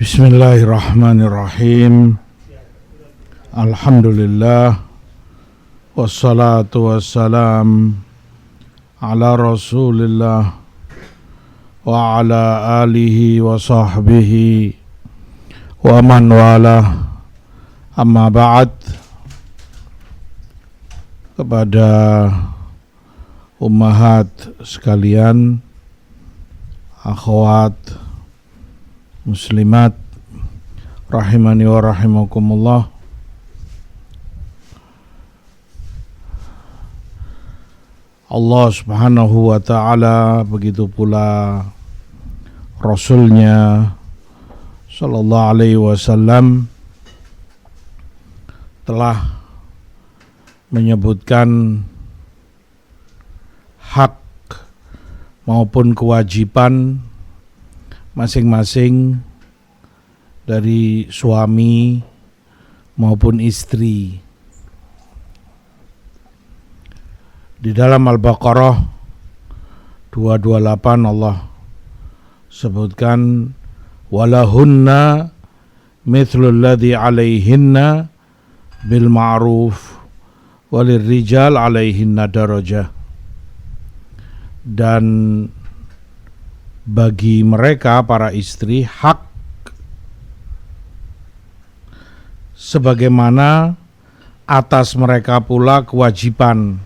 Bismillahirrahmanirrahim. Alhamdulillah. Wassalatu wassalam ala rasulillah wa ala alihi wa sahbihi wa man wala. Amma ba'd. Kepada ummahat sekalian, akhwat muslimat rahimani wa rahimakumullah. Allah subhanahu wa ta'ala, begitu pula Rasulnya sallallahu alaihi wasallam telah menyebutkan hak maupun kewajiban masing-masing dari suami maupun istri. Di dalam Al-Baqarah 228 Allah sebutkan walahunna mithlul ladzi 'alaihinna bil ma'ruf walirrijal 'alaihinna darajah. Dan bagi mereka para istri hak sebagaimana atas mereka pula kewajiban.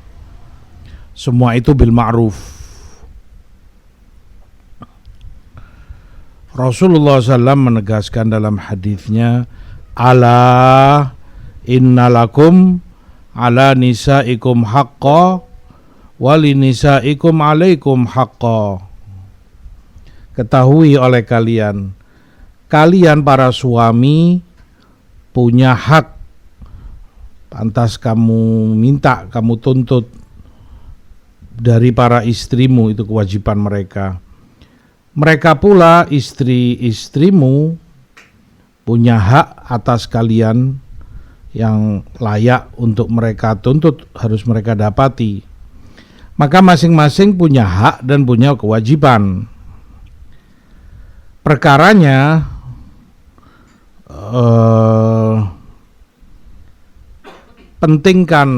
Semua itu bil ma'ruf. Rasulullah SAW menegaskan dalam hadisnya, ala innalakum ala nisaikum haqqa wali nisaikum alaikum haqqa. Ketahui oleh kalian, kalian para suami punya hak, pantas kamu minta, kamu tuntut dari para istrimu, itu kewajiban mereka. Mereka pula istri-istrimu punya hak atas kalian yang layak untuk mereka tuntut, harus mereka dapati. Maka masing-masing punya hak dan punya kewajiban. Perkaranya pentingkan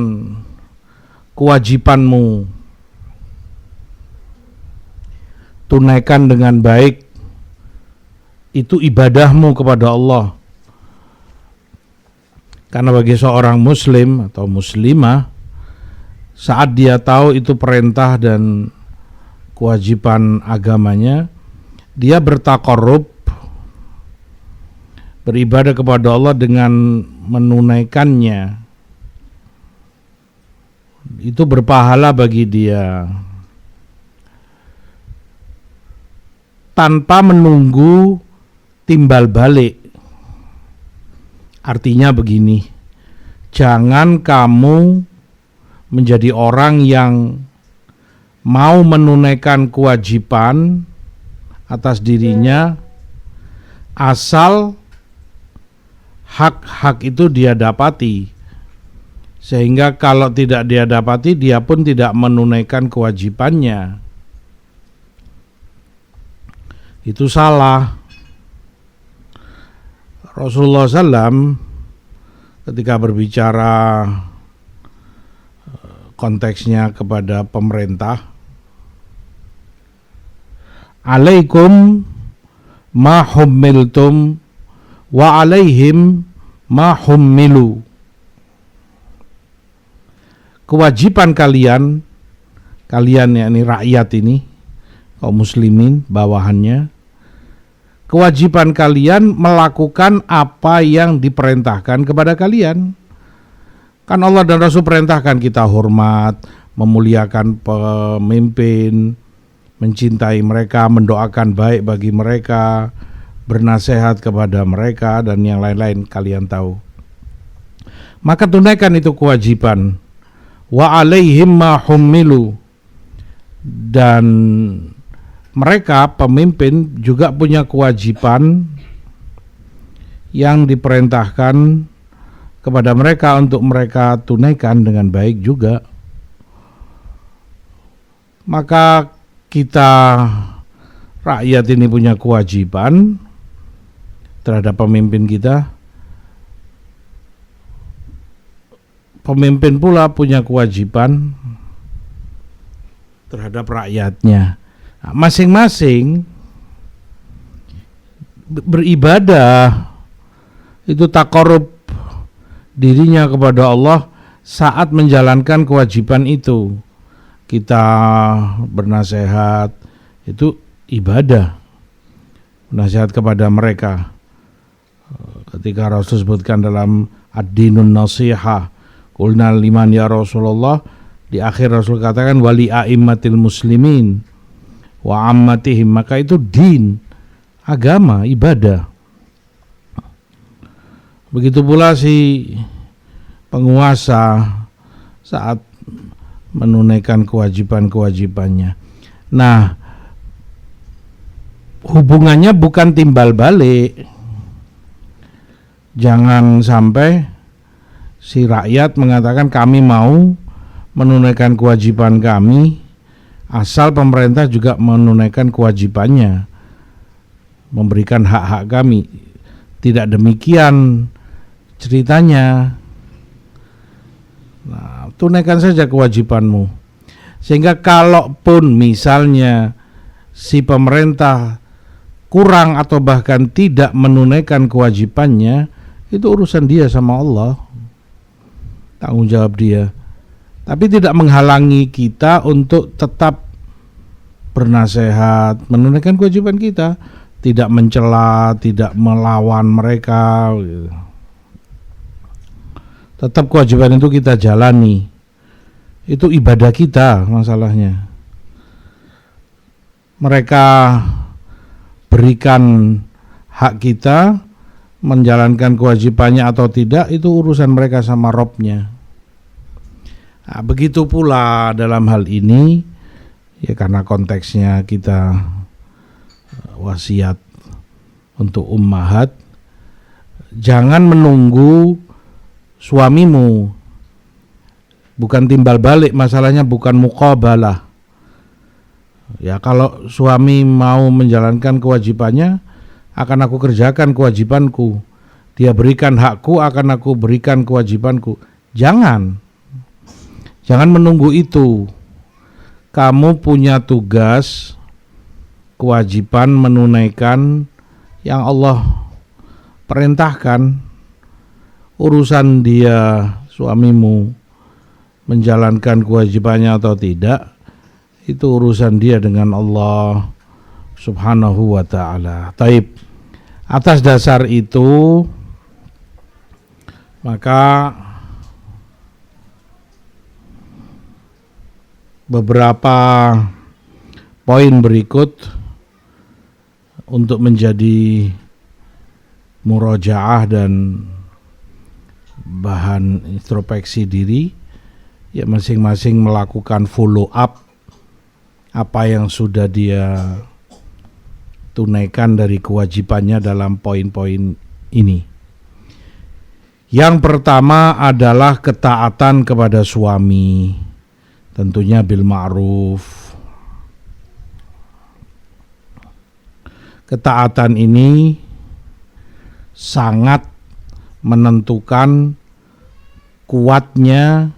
kewajibanmu, tunaikan dengan baik, itu ibadahmu kepada Allah. Karena bagi seorang muslim atau muslimah, saat dia tahu itu perintah dan kewajiban agamanya, dia bertaqarrub, beribadah kepada Allah dengan menunaikannya. Itu berpahala bagi dia, tanpa menunggu timbal balik. Artinya begini, jangan kamu menjadi orang yang mau menunaikan kewajiban atas dirinya asal hak-hak itu dia dapati, sehingga kalau tidak dia dapati, dia pun tidak menunaikan kewajibannya. Itu salah. Rasulullah SAW ketika berbicara konteksnya kepada pemerintah, alaikum ma hummiltum wa alaihim ma hummilu. Kewajiban kalian yakni rakyat ini, kaum muslimin bawahannya, kewajiban kalian melakukan apa yang diperintahkan kepada kalian. Kan Allah dan Rasul perintahkan kita hormat, memuliakan pemimpin, mencintai mereka, mendoakan baik bagi mereka, bernasihat kepada mereka, dan yang lain-lain kalian tahu. Maka tunaikan itu kewajiban. Wa alaihim ma hummilu. Dan mereka pemimpin juga punya kewajiban yang diperintahkan kepada mereka untuk mereka tunaikan dengan baik juga. Maka kita rakyat ini punya kewajiban, terhadap pemimpin kita. Pemimpin pula punya kewajiban terhadap rakyatnya. Nah, masing-masing beribadah itu taqarrub dirinya kepada Allah saat menjalankan kewajiban itu. Kita bernasihat itu ibadah, nasihat kepada mereka. Ketika Rasul sebutkan dalam ad-dinun nasihah, qulna liman ya Rasulullah, di akhir Rasul katakan wali a'immatil muslimin wa ammatihim, maka itu din, agama, ibadah. Begitu pula si penguasa saat menunaikan kewajiban-kewajibannya. Nah, hubungannya bukan timbal balik. Jangan sampai si rakyat mengatakan kami mau menunaikan kewajiban kami, asal pemerintah juga menunaikan kewajibannya, memberikan hak-hak kami. Tidak demikian ceritanya. Nah, tunaikan saja kewajibanmu. Sehingga kalaupun misalnya si pemerintah kurang atau bahkan tidak menunaikan kewajibannya, itu urusan dia sama Allah, tanggung jawab dia. Tapi tidak menghalangi kita untuk tetap bernasehat, menunaikan kewajiban kita, tidak mencela, tidak melawan mereka. Tetap kewajiban itu kita jalani. Itu ibadah kita masalahnya. Mereka berikan hak kita, menjalankan kewajibannya atau tidak, itu urusan mereka sama Robnya. Nah, begitu pula dalam hal ini, ya karena konteksnya kita wasiat untuk ummahat, jangan menunggu suamimu, bukan timbal balik, masalahnya bukan muqabalah. Ya kalau suami mau menjalankan kewajibannya, akan aku kerjakan kewajibanku. Dia berikan hakku, akan aku berikan kewajibanku. Jangan menunggu itu. Kamu punya tugas, kewajiban menunaikan yang Allah perintahkan. Urusan dia, suamimu, menjalankan kewajibannya atau tidak, itu urusan dia dengan Allah Subhanahu wa ta'ala. Taib. Atas dasar itu, maka beberapa poin berikut untuk menjadi murojaah dan bahan introspeksi diri, ya masing-masing melakukan follow up apa yang sudah dia tunaikan dari kewajibannya dalam poin-poin ini. Yang pertama adalah ketaatan kepada suami, tentunya bil ma'ruf. Ketaatan ini sangat menentukan kuatnya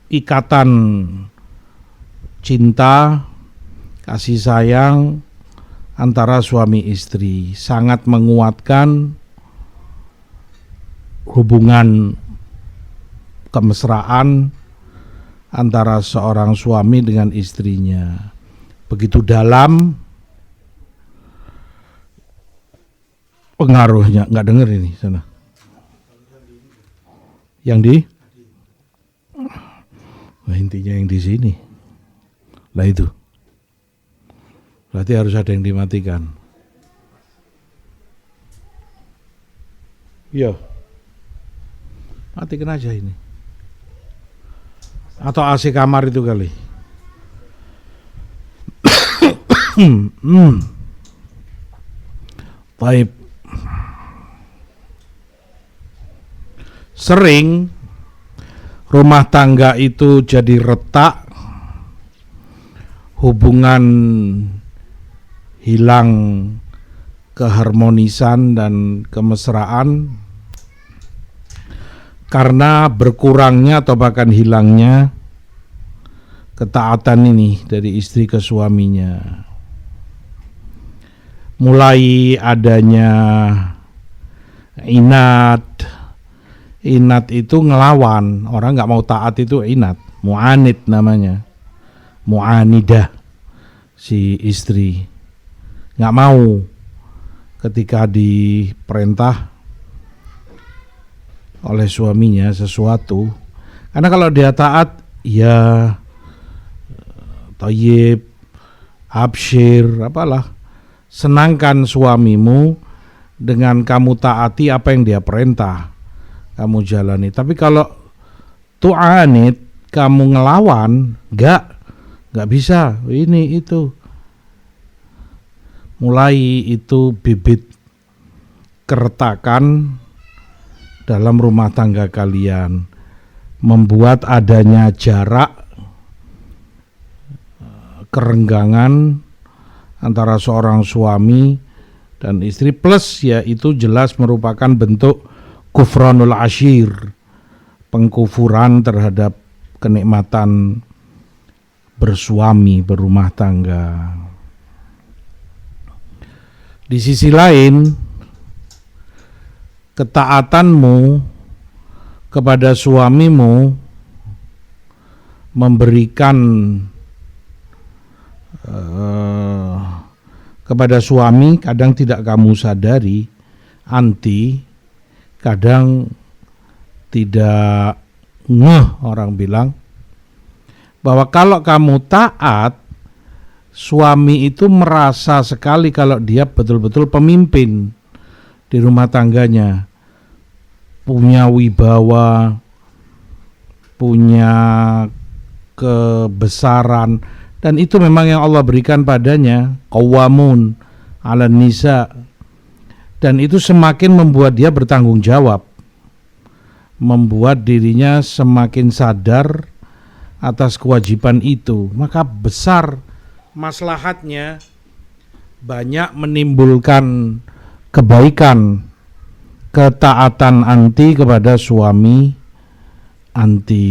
ikatan cinta, kasih sayang antara suami istri, sangat menguatkan hubungan kemesraan antara seorang suami dengan istrinya. Begitu dalam pengaruhnya. Nggak denger ini sana. Yang di? Nah, intinya yang di sini. Lah itu. Berarti harus ada yang dimatikan. Iya. Matikan aja ini. Atau AC kamar itu kali. Baik. Sering rumah tangga itu jadi retak, hubungan hilang keharmonisan dan kemesraan karena berkurangnya atau bahkan hilangnya ketaatan ini dari istri ke suaminya. Mulai adanya inat itu ngelawan, orang nggak mau taat itu inat, mu'anid namanya, mu'anidah si istri, nggak mau ketika diperintah oleh suaminya sesuatu. Karena kalau dia taat, ya thayyib, absyir, apalah, senangkan suamimu dengan kamu taati apa yang dia perintah, kamu jalani. Tapi kalau tu'anid, kamu ngelawan, nggak bisa, ini itu. Mulai itu bibit keretakan dalam rumah tangga kalian, membuat adanya jarak, kerenggangan antara seorang suami dan istri, plus ya itu jelas merupakan bentuk kufranul ashir, pengkufuran terhadap kenikmatan bersuami, berumah tangga. Di sisi lain, ketaatanmu kepada suamimu memberikan kepada suami kadang tidak kamu sadari, kadang tidak ngeh, orang bilang bahwa kalau kamu taat, suami itu merasa sekali kalau dia betul-betul pemimpin di rumah tangganya, punya wibawa, punya kebesaran, dan itu memang yang Allah berikan padanya, qawwamun 'alan nisa, dan itu semakin membuat dia bertanggung jawab, membuat dirinya semakin sadar atas kewajiban itu, maka besar maslahatnya, banyak menimbulkan kebaikan, ketaatan anti kepada suami anti.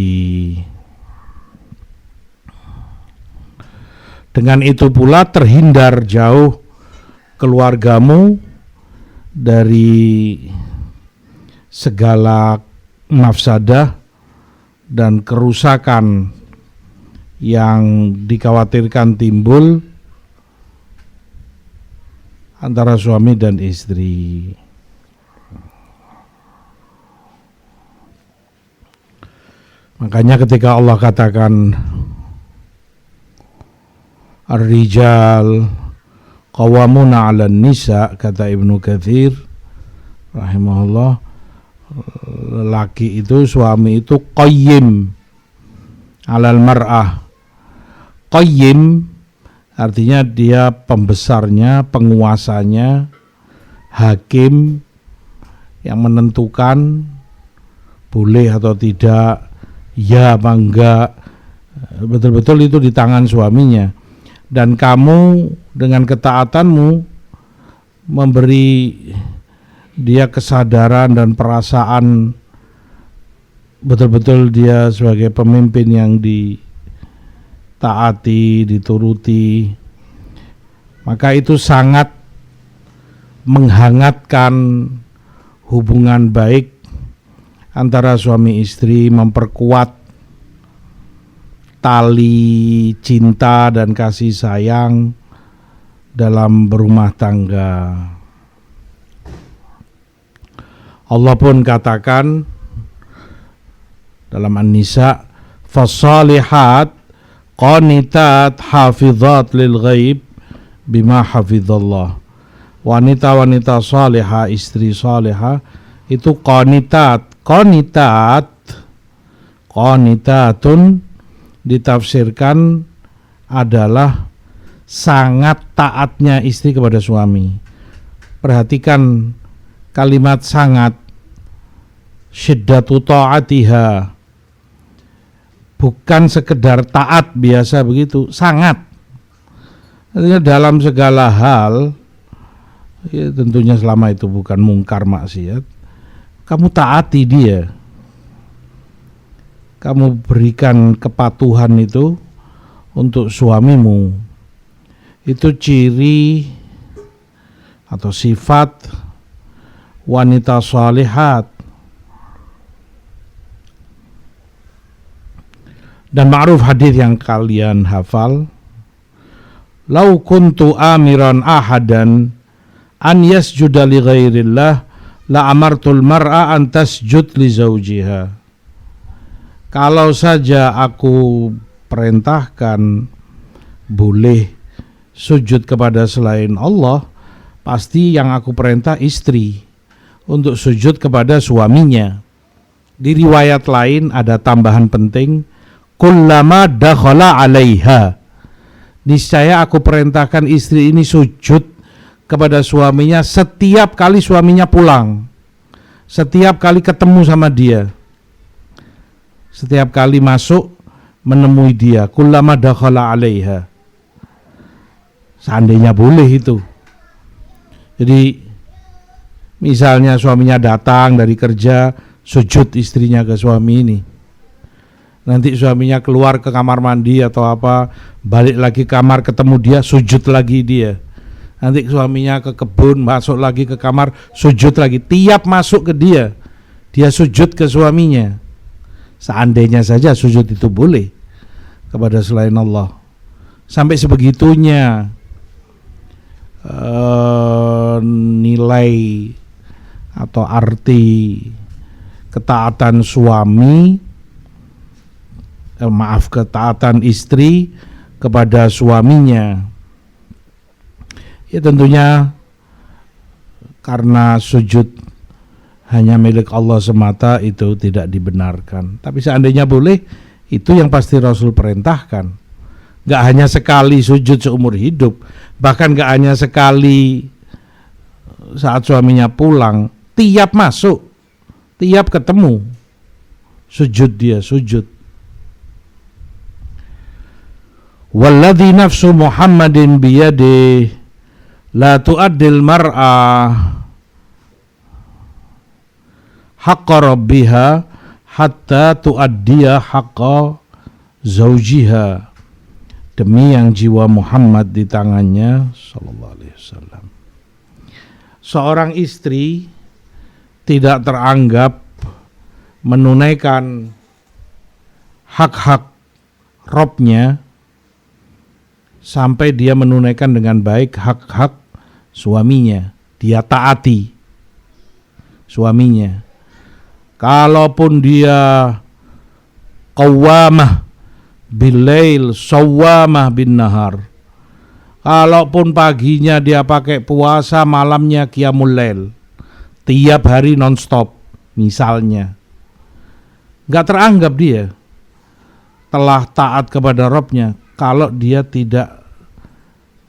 Dengan itu pula terhindar jauh keluargamu dari segala mafsadah dan kerusakan yang dikhawatirkan timbul antara suami dan istri. Makanya ketika Allah katakan ar-rijal qawwamuna 'alan nisa, kata Ibnu Katsir rahimahullah, lelaki itu, suami itu qayyim 'alal mar'ah. Qayyim artinya dia pembesarnya, penguasanya, hakim yang menentukan boleh atau tidak, ya apa enggak, betul-betul itu di tangan suaminya. Dan kamu dengan ketaatanmu memberi dia kesadaran dan perasaan betul-betul dia sebagai pemimpin yang ditaati, dituruti, maka itu sangat menghangatkan hubungan baik antara suami istri, memperkuat tali cinta dan kasih sayang dalam berumah tangga. Allah pun katakan dalam An-Nisa, fasalihat qanitat hafizat lil ghaib bima hafizallah. Wanita-wanita salihah, istri salihah itu qanitatun ditafsirkan adalah sangat taatnya istri kepada suami. Perhatikan kalimat sangat, syiddatu ta'atiha, bukan sekedar taat biasa begitu, sangat. Artinya dalam segala hal, ya tentunya selama itu bukan mungkar maksiat, kamu taati dia, kamu berikan kepatuhan itu untuk suamimu. Itu ciri atau sifat wanita shalihat. Dan ma'ruf hadis yang kalian hafal, lau kuntu amiran ahadan an yasjuda li ghairillah la amartul mar'a an tasjud li zawjiha. Kalau saja aku perintahkan boleh sujud kepada selain Allah, pasti yang aku perintah istri untuk sujud kepada suaminya. Di riwayat lain ada tambahan penting, kullama dakhala 'alaiha. Niscaya aku perintahkan istri ini sujud kepada suaminya setiap kali suaminya pulang, setiap kali ketemu sama dia, setiap kali masuk menemui dia. Kullama dakhala 'alaiha. Seandainya boleh itu. Jadi misalnya suaminya datang dari kerja, sujud istrinya ke suami ini. Nanti suaminya keluar ke kamar mandi atau apa, balik lagi ke kamar ketemu dia, sujud lagi dia. Nanti suaminya ke kebun, masuk lagi ke kamar, sujud lagi. Tiap masuk ke dia, dia sujud ke suaminya. Seandainya saja sujud itu boleh kepada selain Allah. Sampai sebegitunya nilai atau arti ketaatan suami, ketaatan istri kepada suaminya. Ya tentunya karena sujud hanya milik Allah semata itu tidak dibenarkan. Tapi seandainya boleh, itu yang pasti Rasul perintahkan. Gak hanya sekali sujud seumur hidup, bahkan gak hanya sekali saat suaminya pulang, tiap masuk, tiap ketemu, sujud dia, sujud. Walladzi nafsu Muhammadin biyadi la tu'addil mar'a haqqa rabbiha hatta tu'addiya haqqa zawjiha. Demi yang jiwa Muhammad di tangannya sallallahu alaihi wasallam, seorang istri tidak teranggap menunaikan hak-hak Robnya sampai dia menunaikan dengan baik hak-hak suaminya. Dia taati suaminya. Kalaupun dia qawwamah bilail, sawwamah bin nahar, kalaupun paginya dia pakai puasa, malamnya qiyamul lail, tiap hari nonstop misalnya, gak teranggap dia telah taat kepada Robnya kalau dia tidak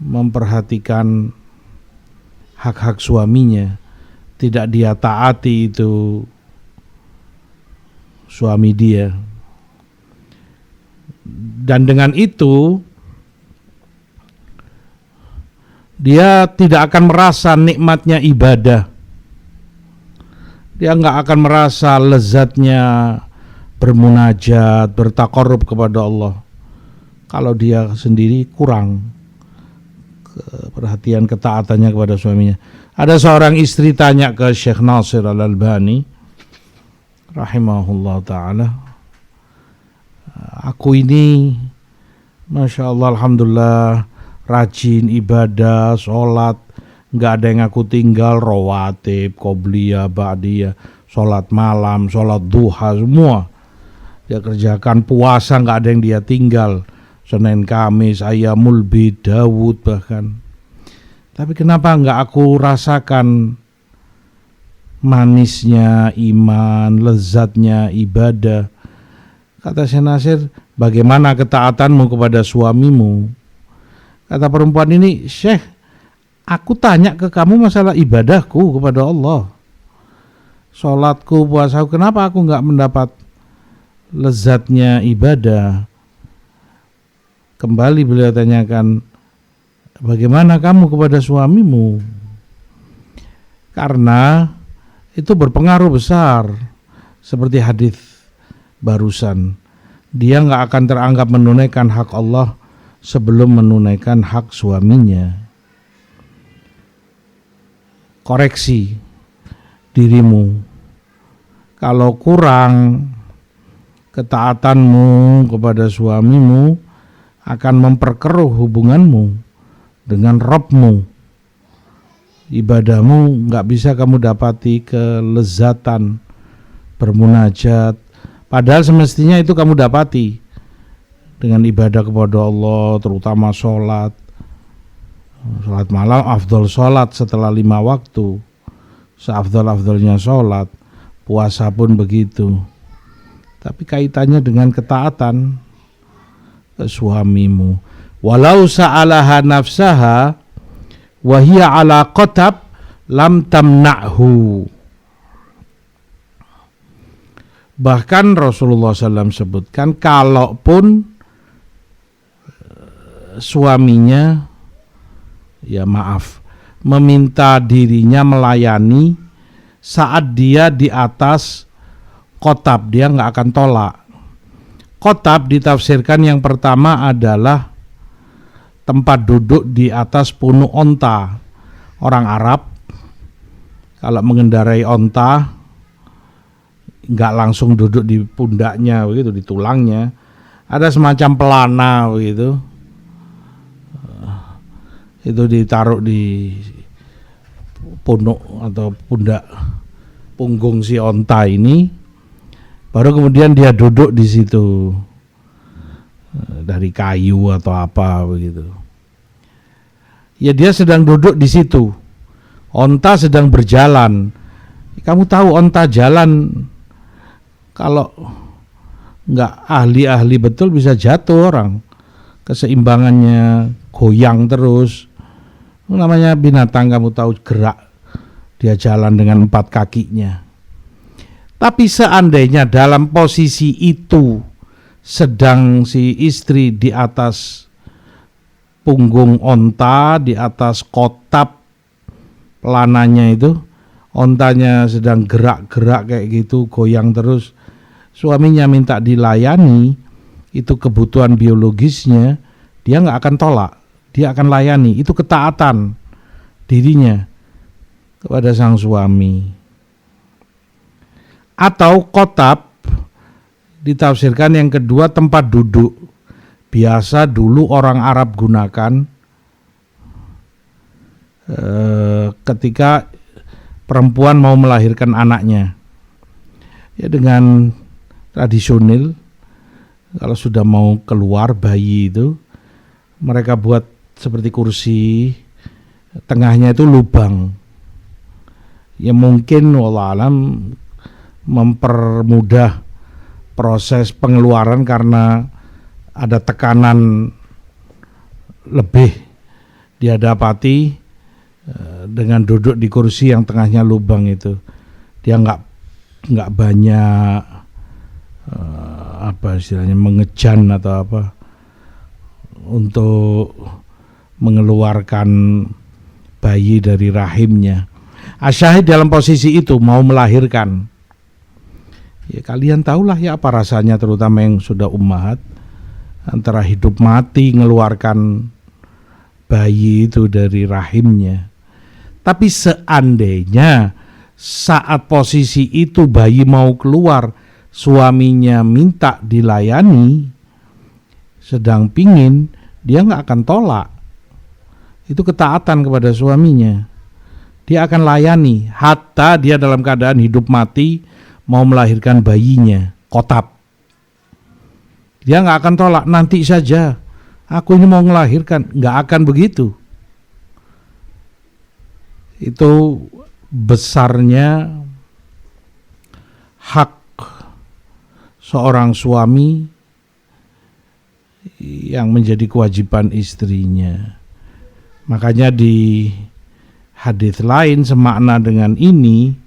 memperhatikan hak-hak suaminya, tidak dia taati itu suami dia. Dan dengan itu dia tidak akan merasa nikmatnya ibadah, dia nggak akan merasa lezatnya bermunajat, bertaqarrub kepada Allah kalau dia sendiri kurang perhatian ketaatannya kepada suaminya. Ada seorang istri tanya ke Syekh Nasir Al-Albani rahimahullah ta'ala, aku ini Masya Allah, Alhamdulillah, rajin ibadah, sholat, gak ada yang aku tinggal, rawatib, qobliyah, ba'diyah, sholat malam, sholat duha, semua dia kerjakan. Puasa gak ada yang dia tinggal, Senin Kamis, Ayyamul Bid, Dawud bahkan. Tapi kenapa gak aku rasakan manisnya iman, lezatnya ibadah? Kata Syekh Nasir, bagaimana ketaatanmu kepada suamimu? Kata perempuan ini, Syekh, aku tanya ke kamu masalah ibadahku kepada Allah, sholatku, puasaku, kenapa aku gak mendapat lezatnya ibadah? Kembali beliau tanyakan, bagaimana kamu kepada suamimu? Karena itu berpengaruh besar. Seperti hadis barusan, dia nggak akan teranggap menunaikan hak Allah sebelum menunaikan hak suaminya. Koreksi dirimu. Kalau kurang, ketaatanmu kepada suamimu akan memperkeruh hubunganmu dengan Rabbmu. Ibadahmu nggak bisa kamu dapati kelezatan bermunajat, padahal semestinya itu kamu dapati dengan ibadah kepada Allah, terutama sholat malam. Afdol sholat setelah 5 waktu, seafdol-afdolnya sholat. Puasa pun begitu. Tapi kaitannya dengan ketaatan ke suamimu. Walau sa'alaha nafsaha wa hiya ala qatab lam tamna'hu. Bahkan Rasulullah SAW sebutkan, kalaupun suaminya meminta dirinya melayani saat dia di atas kotab, dia nggak akan tolak. Kotab ditafsirkan yang pertama adalah tempat duduk di atas punuk onta. Orang Arab kalau mengendarai onta nggak langsung duduk di pundaknya begitu, di tulangnya, ada semacam pelana begitu. Itu ditaruh di punuk atau pundak punggung si onta ini, baru kemudian dia duduk di situ dari kayu atau apa begitu. Ya dia sedang duduk di situ, onta sedang berjalan. Kamu tahu onta jalan kalau nggak ahli-ahli betul bisa jatuh orang, keseimbangannya goyang terus. Namanya binatang, kamu tahu, gerak, dia jalan dengan 4 kakinya. Tapi seandainya dalam posisi itu sedang si istri di atas punggung onta, di atas kotab pelananya itu, ontanya sedang gerak-gerak kayak gitu, goyang terus, suaminya minta dilayani, itu kebutuhan biologisnya, dia nggak akan tolak. Dia akan layani, itu ketaatan dirinya kepada sang suami. Atau kotab ditafsirkan yang kedua tempat duduk. Biasa dulu orang Arab gunakan ketika perempuan mau melahirkan anaknya. Ya dengan tradisional, kalau sudah mau keluar bayi itu, mereka buat seperti kursi, tengahnya itu lubang. Ya mungkin wallahualam mempermudah proses pengeluaran karena ada tekanan lebih dihadapati dengan duduk di kursi yang tengahnya lubang itu. Dia nggak banyak apa istilahnya mengejan atau apa untuk mengeluarkan bayi dari rahimnya. Asyahid dalam posisi itu mau melahirkan. Ya kalian tahulah ya apa rasanya, terutama yang sudah ummahat, antara hidup mati ngeluarkan bayi itu dari rahimnya. Tapi seandainya saat posisi itu bayi mau keluar, suaminya minta dilayani, sedang pingin, dia nggak akan tolak. Itu ketaatan kepada suaminya. Dia akan layani hatta dia dalam keadaan hidup mati mau melahirkan bayinya, kotab. Dia nggak akan tolak, nanti saja, aku ini mau melahirkan. Nggak akan begitu. Itu besarnya hak seorang suami yang menjadi kewajiban istrinya. Makanya di hadis lain semakna dengan ini,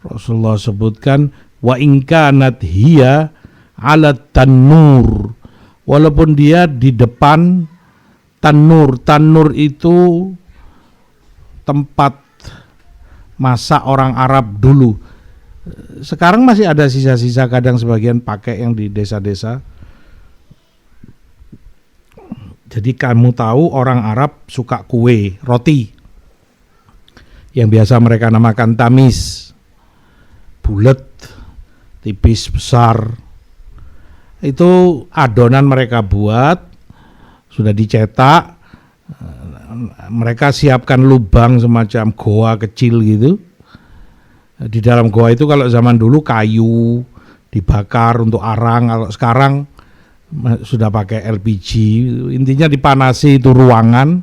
Rasulullah sebutkan, wa in kanat hiya ala tanur, walaupun dia di depan Tanur itu tempat masak orang Arab dulu. Sekarang masih ada sisa-sisa, kadang sebagian pakai yang di desa-desa. Jadi kamu tahu orang Arab suka kue, roti, yang biasa mereka namakan tamis, bulat, tipis, besar. Itu adonan mereka buat, sudah dicetak, mereka siapkan lubang semacam goa kecil gitu. Di dalam goa itu kalau zaman dulu kayu dibakar untuk arang, kalau sekarang sudah pakai LPG. Intinya dipanasi itu ruangan,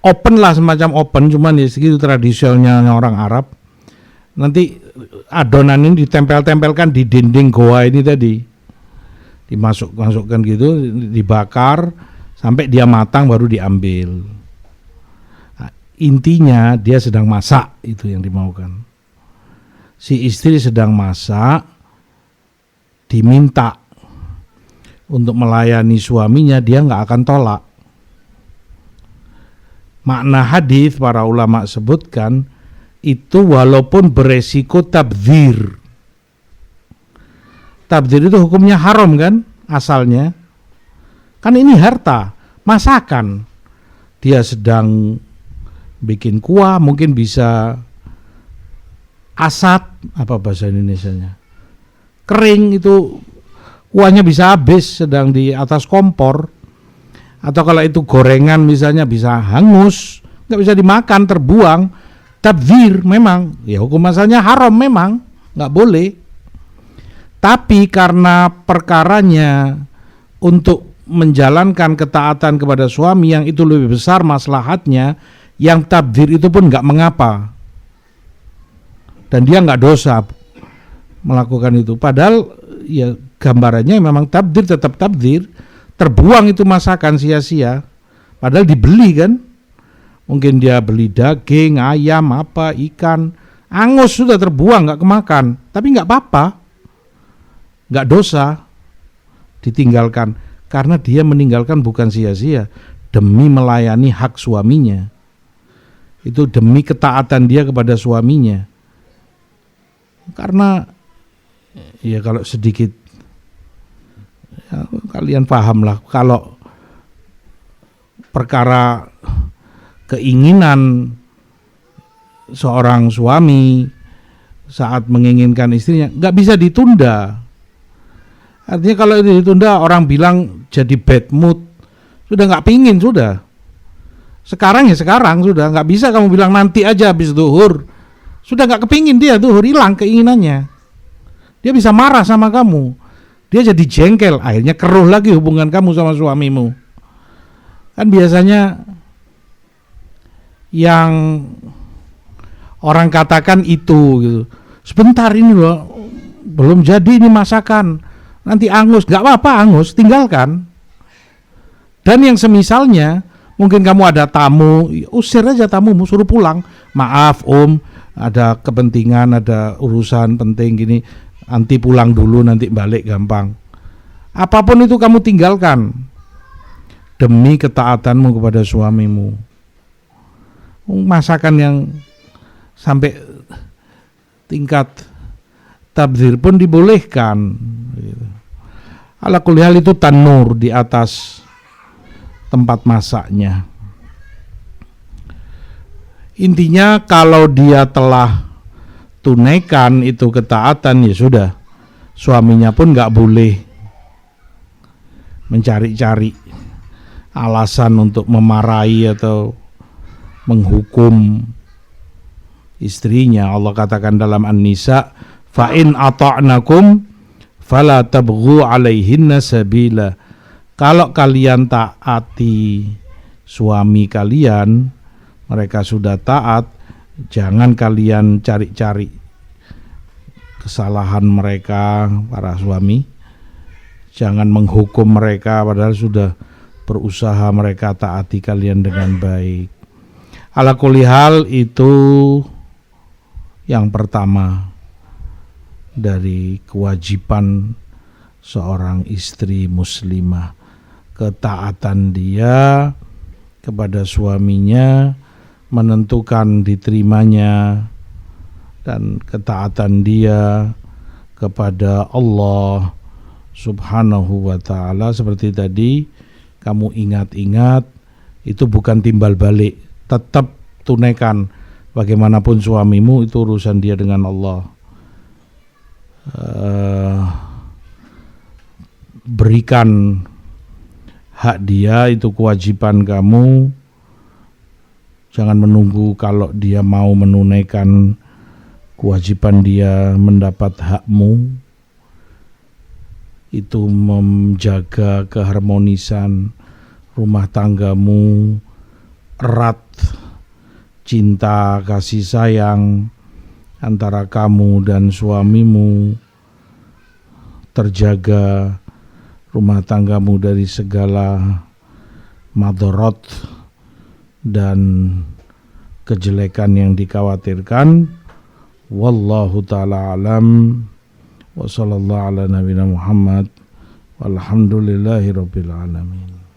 open lah, semacam open, cuman ya segitu tradisionalnya orang Arab. Nanti adonan ini ditempel-tempelkan di dinding goa ini tadi, dimasukkan gitu, dibakar sampai dia matang baru diambil. Nah, intinya dia sedang masak, itu yang dimaukan. Si istri sedang masak, diminta untuk melayani suaminya, dia nggak akan tolak. Makna hadis para ulama sebutkan itu walaupun beresiko tabdzir. Tabdzir itu hukumnya haram kan asalnya. Kan ini harta, masakan. Dia sedang bikin kuah, mungkin bisa asat, apa bahasa Indonesianya? Kering, itu kuahnya bisa habis sedang di atas kompor. Atau kalau itu gorengan misalnya bisa hangus, nggak bisa dimakan, terbuang. Tabdzir memang, ya hukum asalnya haram memang, nggak boleh. Tapi karena perkaranya untuk menjalankan ketaatan kepada suami yang itu lebih besar maslahatnya, yang tabdzir itu pun nggak mengapa. Dan dia nggak dosa melakukan itu. Padahal ya gambarannya memang tabdzir tetap tabdzir, terbuang itu masakan sia-sia. Padahal dibeli kan. Mungkin dia beli daging, ayam, apa, ikan, angus sudah terbuang, nggak kemakan, tapi nggak apa-apa, nggak dosa, ditinggalkan, karena dia meninggalkan bukan sia-sia, demi melayani hak suaminya, itu demi ketaatan dia kepada suaminya. Karena ya kalau sedikit, ya, kalian pahamlah, kalau perkara keinginan seorang suami saat menginginkan istrinya nggak bisa ditunda. Artinya kalau itu ditunda, orang bilang jadi bad mood, sudah nggak pingin, sudah sekarang ya sekarang, sudah nggak bisa kamu bilang nanti aja habis zuhur, sudah nggak kepingin dia, zuhur hilang keinginannya, dia bisa marah sama kamu, dia jadi jengkel, akhirnya keruh lagi hubungan kamu sama suamimu. Kan biasanya yang orang katakan itu gitu, sebentar ini loh, belum jadi ini masakan, nanti angus, gak apa-apa angus, tinggalkan. Dan yang semisalnya, mungkin kamu ada tamu, usir aja tamumu, suruh pulang, maaf om, ada kepentingan, ada urusan penting gini, nanti pulang dulu, nanti balik gampang. Apapun itu kamu tinggalkan demi ketaatanmu kepada suamimu. Masakan yang sampai tingkat tabdzir pun dibolehkan. Ala kulli hal itu tanur di atas tempat masaknya. Intinya kalau dia telah tunaikan itu ketaatan, ya sudah, suaminya pun nggak boleh mencari-cari alasan untuk memarahi atau menghukum istrinya. Allah katakan dalam An-Nisa, fa in ata'nakum fala tabghu 'alaihinna sabila. Kalau kalian taati suami kalian, mereka sudah taat, jangan kalian cari-cari kesalahan mereka, para suami. Jangan menghukum mereka padahal sudah berusaha mereka taati kalian dengan baik. Ala kulli hal itu yang pertama dari kewajiban seorang istri muslimah. ketaatan dia kepada suaminya menentukan diterimanya, dan ketaatan dia kepada Allah Subhanahu wa ta'ala seperti tadi kamu ingat-ingat, itu bukan timbal balik, tetap tunaikan. Bagaimanapun suamimu, itu urusan dia dengan Allah. Berikan hak dia, itu kewajiban kamu. Jangan menunggu kalau dia mau menunaikan kewajiban dia mendapat hakmu. Itu menjaga keharmonisan rumah tanggamu, erat cinta kasih sayang antara kamu dan suamimu, terjaga rumah tanggamu dari segala madarat dan kejelekan yang dikhawatirkan. Wallahu ta'ala alam, wa sallallahu ala nabiyina Muhammad, walhamdulillahi rabbil alamin.